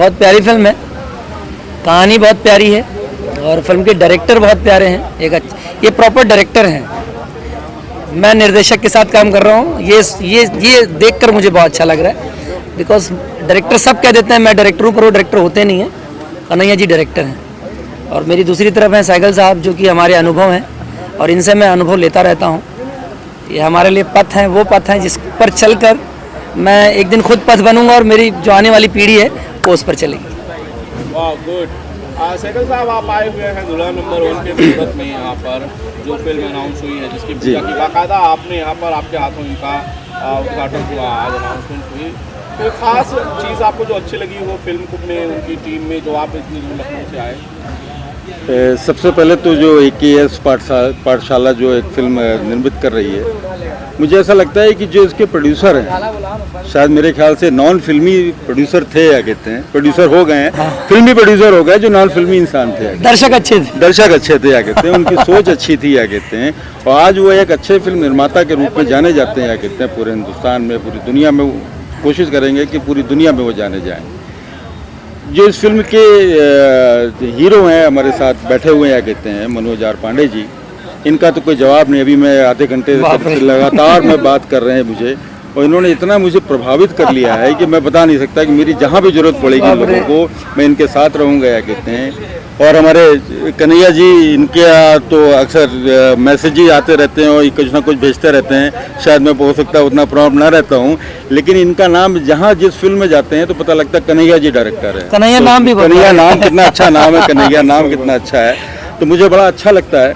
बहुत प्यारी फिल्म है, कहानी बहुत प्यारी है और फिल्म के डायरेक्टर बहुत प्यारे हैं। ये प्रॉपर डायरेक्टर हैं। मैं निर्देशक के साथ काम कर रहा हूँ। ये देखकर मुझे बहुत अच्छा लग रहा है, बिकॉज डायरेक्टर सब कह देते हैं मैं डायरेक्टर हूँ, पर वो डायरेक्टर होते नहीं हैं। कन्हैया जी डायरेक्टर हैं और मेरी दूसरी तरफ है साइकिल साहब, जो कि हमारे अनुभव हैं और इनसे मैं अनुभव लेता रहता हूँ। ये हमारे लिए पथ हैं, वो पथ हैं जिस पर चलकर मैं एक दिन खुद पथ बनूंगा और मेरी जो आने वाली पीढ़ी है वो उस पर चलेगी। वाह, गुड। साइकिल साहब, आप आए हुए हैं दुल्हन नंबर 1 के सूरत में, यहाँ पर जो फिल्म अनाउंस हुई है, जिसकी पूजा की बाकायदा आपने यहाँ पर आपके हाथों इनका उद्घाटन हुआ, आज अनाउंसमेंट हुई। कोई खास चीज़ आपको जो अच्छी लगी हो फिल्म में, उनकी टीम में, जो आप इतनी दूर लखनऊ से आए? सबसे पहले तो जो AKS पाठशाला जो एक फिल्म निर्मित कर रही है, मुझे ऐसा लगता है कि जो इसके प्रोड्यूसर हैं, शायद मेरे ख्याल से नॉन फिल्मी प्रोड्यूसर थे, या कहते हैं प्रोड्यूसर हो गए हैं, फिल्मी प्रोड्यूसर हो गए जो नॉन फिल्मी इंसान थे, दर्शक अच्छे थे, या कहते हैं उनकी सोच अच्छी थी, या कहते हैं, और आज वो एक अच्छे फिल्म निर्माता के रूप में जाने जाते हैं, या कहते हैं पूरे हिंदुस्तान में, पूरी दुनिया में। कोशिश करेंगे कि पूरी दुनिया में वो जाने जाएँ। जो इस फिल्म के हीरो हैं हमारे साथ बैठे हुए हैं, कहते हैं मनोज आर पांडे जी, इनका तो कोई जवाब नहीं। अभी मैं आधे घंटे से लगातार में बात कर रहे हैं मुझे, और इन्होंने इतना मुझे प्रभावित कर लिया है कि मैं बता नहीं सकता कि मेरी जहाँ भी जरूरत पड़ेगी लोगों को, मैं इनके साथ रहूँगा, या कहते हैं। और हमारे कन्हैया जी, इनके तो अक्सर मैसेज ही आते रहते हैं और कुछ ना कुछ भेजते रहते हैं। शायद मैं हो सकता है उतना प्रॉब्लम ना रहता हूँ, लेकिन इनका नाम जहाँ जिस फिल्म में जाते हैं तो पता लगता है कन्हैया जी डायरेक्टर है। कन्हैया तो नाम भी कन्हैया नाम कितना अच्छा नाम है, कन्हैया नाम कितना अच्छा है। तो मुझे बड़ा अच्छा लगता है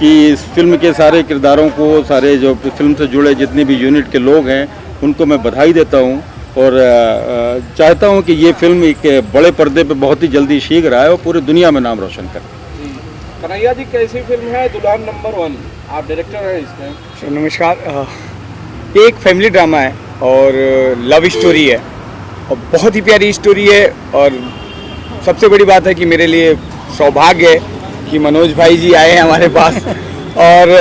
कि इस फिल्म के सारे किरदारों को, सारे जो फिल्म से जुड़े जितने भी यूनिट के लोग हैं, उनको मैं बधाई देता हूँ और चाहता हूँ कि ये फिल्म एक बड़े पर्दे पे बहुत ही जल्दी शीघ्र आए और पूरी दुनिया में नाम रोशन करे। कन्हैया जी, कैसी फिल्म है दुल्हन नंबर 1? आप डायरेक्टर हैं इसमें। नमस्कार। ये एक फैमिली ड्रामा है और लव स्टोरी है और बहुत ही प्यारी स्टोरी है। और सबसे बड़ी बात है कि मेरे लिए सौभाग्य है कि मनोज भाई जी आए हैं हमारे पास और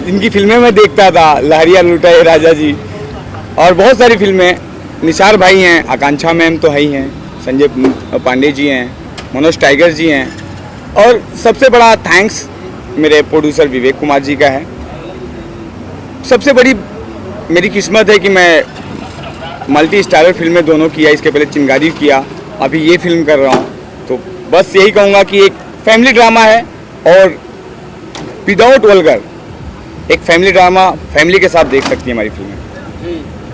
इनकी फिल्में मैं देखता था, लहरिया लुटाए राजा जी और बहुत सारी फिल्में। निसार भाई हैं, आकांक्षा मैम तो है ही हैं, संजय पांडे जी हैं, मनोज टाइगर जी हैं, और सबसे बड़ा थैंक्स मेरे प्रोड्यूसर विवेक कुमार जी का है। सबसे बड़ी मेरी किस्मत है कि मैं मल्टी स्टारर फिल्में दोनों किया, इसके पहले चिंगारी किया, अभी ये फिल्म कर रहा हूँ। तो बस यही कहूँगा कि एक फैमिली ड्रामा है और विदाउट वल्गर एक फैमिली ड्रामा फैमिली के साथ देख सकती है हमारी फिल्में।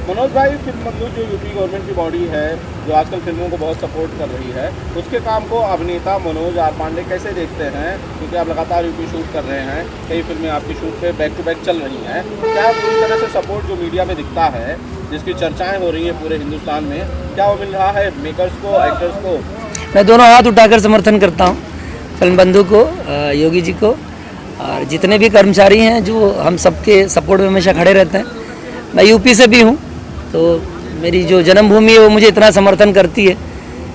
मनोज भाई, फिल्म बंधु जो यूपी गवर्नमेंट की बॉडी है, जो आजकल फिल्मों को बहुत सपोर्ट कर रही है, उसके काम को अभिनेता मनोज आर पांडे कैसे देखते हैं? क्योंकि आप लगातार यूपी शूट कर रहे हैं, कई फिल्में आपकी शूट पे बैक टू बैक चल रही हैं। क्या पूरी तरह से सपोर्ट जो मीडिया में दिखता है, जिसकी चर्चाएँ हो रही हैं पूरे हिंदुस्तान में, क्या वो मिल रहा है मेकर्स को, एक्टर्स को? मैं दोनों हाथ उठाकर समर्थन करता हूँ फिल्म बंधु को, योगी जी को, और जितने भी कर्मचारी हैं जो हम सबके सपोर्ट में हमेशा खड़े रहते हैं। मैं यूपी से भी हूँ, तो मेरी जो जन्मभूमि है वो मुझे इतना समर्थन करती है।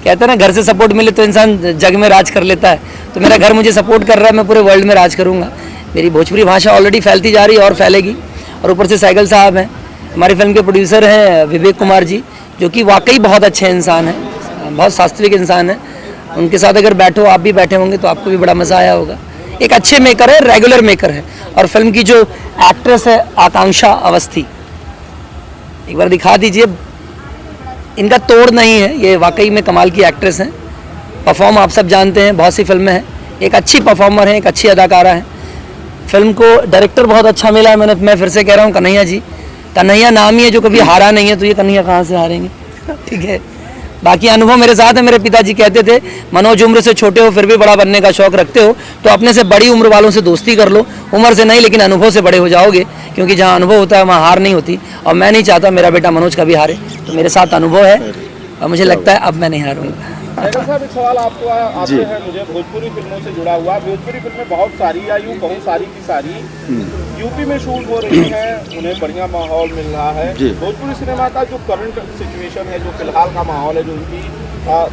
कहते हैं ना, घर से सपोर्ट मिले तो इंसान जग में राज कर लेता है। तो मेरा घर मुझे सपोर्ट कर रहा है, मैं पूरे वर्ल्ड में राज करूँगा। मेरी भोजपुरी भाषा ऑलरेडी फैलती जा रही है और फैलेगी। और ऊपर से साइकिल साहब हैं, हमारी फिल्म के प्रोड्यूसर हैं विवेक कुमार जी, जो कि वाकई बहुत अच्छे इंसान हैं, बहुत शास्त्रीय इंसान हैं। उनके साथ अगर बैठो, आप भी बैठे होंगे तो आपको भी बड़ा मज़ा आया होगा। एक अच्छे मेकर है, रेगुलर मेकर है। और फिल्म की जो एक्ट्रेस है आकांक्षा अवस्थी, एक बार दिखा दीजिए, इनका तोड़ नहीं है, ये वाकई में कमाल की एक्ट्रेस हैं। परफॉर्म आप सब जानते हैं, बहुत सी फिल्में हैं, एक अच्छी परफॉर्मर हैं, एक अच्छी अदाकारा हैं। फिल्म को डायरेक्टर बहुत अच्छा मिला है। मैं फिर से कह रहा हूँ, कन्हैया जी, कन्हैया नाम ही है जो कभी हारा नहीं है, तो ये कन्हैया कहाँ से हारेंगे? ठीक है। बाकी अनुभव मेरे साथ है। मेरे पिताजी कहते थे, मनोज उम्र से छोटे हो फिर भी बड़ा बनने का शौक रखते हो, तो अपने से बड़ी उम्र वालों से दोस्ती कर लो। उम्र से नहीं, लेकिन अनुभव से बड़े हो जाओगे, क्योंकि जहाँ अनुभव होता है वहाँ हार नहीं होती। और मैं नहीं चाहता मेरा बेटा मनोज कभी हारे, तो मेरे साथ अनुभव है और मुझे लगता है अब मैं नहीं हारूंगा। साहब, एक सवाल आपसे है मुझे, भोजपुरी फिल्मों से जुड़ा हुआ। भोजपुरी फिल्में बहुत सारी, या यूँ कहूँ सारी की सारी यूपी में शूट हो रही हैं, उन्हें बढ़िया माहौल मिल रहा है। भोजपुरी सिनेमा का जो करंट सिचुएशन है, जो फिलहाल का माहौल है, जो उनकी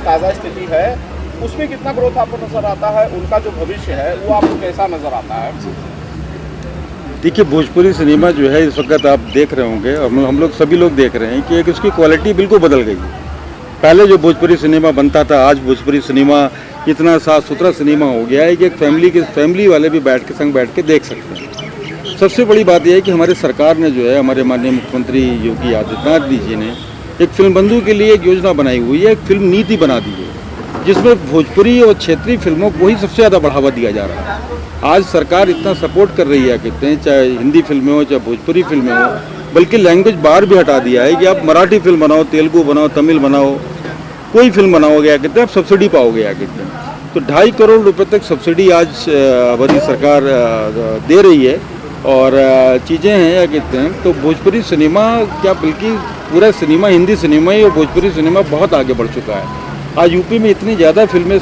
ताज़ा स्थिति है, उसमें कितना ग्रोथ आपको नजर आता है? उनका जो भविष्य है वो आपको कैसा नजर आता है? देखिए, भोजपुरी सिनेमा जो है इस वक्त आप देख रहे होंगे और हम लोग सभी लोग देख रहे हैं कि एक उसकी क्वालिटी बिल्कुल बदल गई है। पहले जो भोजपुरी सिनेमा बनता था, आज भोजपुरी सिनेमा इतना साफ सुथरा सिनेमा हो गया है कि एक फैमिली वाले भी संग बैठ के देख सकते हैं। सबसे बड़ी बात यह है कि हमारे सरकार ने जो है, हमारे माननीय मुख्यमंत्री योगी आदित्यनाथ जी ने एक फिल्म बंधु के लिए एक योजना बनाई हुई है, एक फिल्म नीति बना दी है, जिसमें भोजपुरी और क्षेत्रीय फिल्मों को ही सबसे ज़्यादा बढ़ावा दिया जा रहा है। आज सरकार इतना सपोर्ट कर रही है, कहते हैं, चाहे हिंदी फिल्में हो चाहे भोजपुरी फिल्में हो, बल्कि लैंग्वेज बार भी हटा दिया है कि आप मराठी फिल्म बनाओ, तेलुगु बनाओ, तमिल बनाओ, कोई फिल्म बनाओगे या कहते हैं आप सब्सिडी पाओगे या कहते हैं। तो 2.5 करोड़ रुपए तक सब्सिडी आज हमारी सरकार दे रही है और चीज़ें हैं या कहते हैं। तो भोजपुरी सिनेमा क्या बल्कि पूरा सिनेमा, हिंदी सिनेमा ही और भोजपुरी सिनेमा बहुत आगे बढ़ चुका है। आज यूपी में इतनी ज़्यादा फिल्में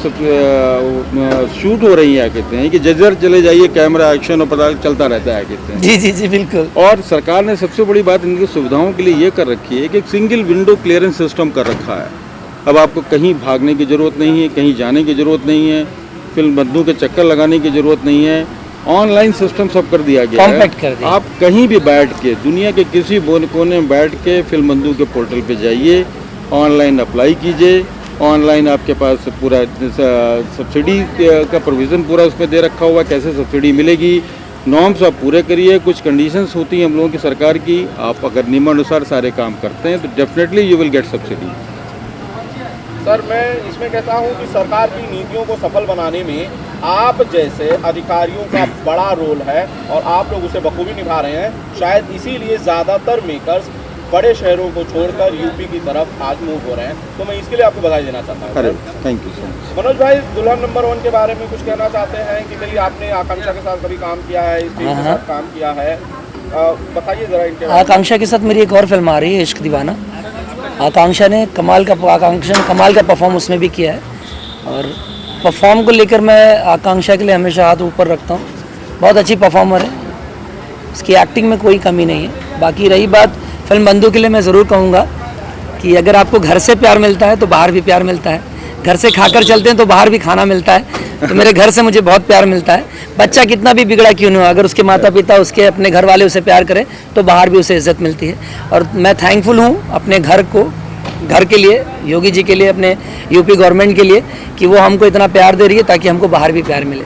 शूट हो रही हैं कहते हैं कि जजर चले जाइए, कैमरा एक्शन और पता चलता रहता है कहते हैं। जी जी जी बिल्कुल। और सरकार ने सबसे बड़ी बात इनकी सुविधाओं के लिए ये कर रखी है कि एक सिंगल विंडो क्लियरेंस सिस्टम कर रखा है। अब आपको कहीं भागने की ज़रूरत नहीं है, कहीं जाने की ज़रूरत नहीं है, फिल्म बंधु के चक्कर लगाने की ज़रूरत नहीं है। ऑनलाइन सिस्टम सब कर दिया गया है। कर दिया। आप कहीं भी बैठ के, दुनिया के किसी कोने में बैठ के फिल्म बंधु के पोर्टल पे जाइए, ऑनलाइन अप्लाई कीजिए, ऑनलाइन आपके पास पूरा सब्सिडी का प्रोविज़न पूरा उसमें दे रखा हुआ, कैसे सब्सिडी मिलेगी, नॉर्म्स आप पूरे करिए। कुछ कंडीशंस होती हैं हम लोगों की सरकार की, आप अगर नियमानुसार सारे काम करते हैं तो definitely you will get subsidy. Sir, मैं इसमें कहता हूं कि सरकार की नीतियों को सफल बनाने में आप जैसे अधिकारियों का बड़ा रोल है और आप लोग उसे बखूबी निभा रहे हैं। शायद इसीलिए ज़्यादातर मेकर्स बड़े शहरों को छोड़कर यूपी की तरफ आज मूव हो रहे हैं, तो मैं इसके लिए आपको बधाई देना चाहता हूँ। अरे thank you so much. Manoj भाई, दुल्हन नंबर 1 के बारे में कुछ कहना चाहते हैं कि भाई आपने आकांक्षा के साथ कभी काम किया है, इस टीम के साथ काम किया है, बताइए ज़रा इनके बारे में। आकांक्षा के साथ मेरी एक और फिल्म आ रही है, इश्क दीवाना। आकांक्षा ने कमाल का परफॉर्म उसमें भी किया है और परफॉर्म को लेकर मैं आकांक्षा के लिए हमेशा हाथ ऊपर रखता हूँ। बहुत अच्छी परफॉर्मर है, उसकी एक्टिंग में कोई कमी नहीं है। बाकी रही बात फिल्म बंधु के लिए, मैं ज़रूर कहूँगा कि अगर आपको घर से प्यार मिलता है तो बाहर भी प्यार मिलता है, घर से खाकर चलते हैं तो बाहर भी खाना मिलता है। तो मेरे घर से मुझे बहुत प्यार मिलता है। बच्चा कितना भी बिगड़ा क्यों नहीं हो, अगर उसके माता पिता, उसके अपने घर वाले उसे प्यार करें तो बाहर भी उसे इज्जत मिलती है। और मैं थैंकफुल हूँ अपने घर के लिए, योगी जी के लिए, अपने यूपी गवर्नमेंट के लिए कि वो हमको इतना प्यार दे रही है ताकि हमको बाहर भी प्यार मिले।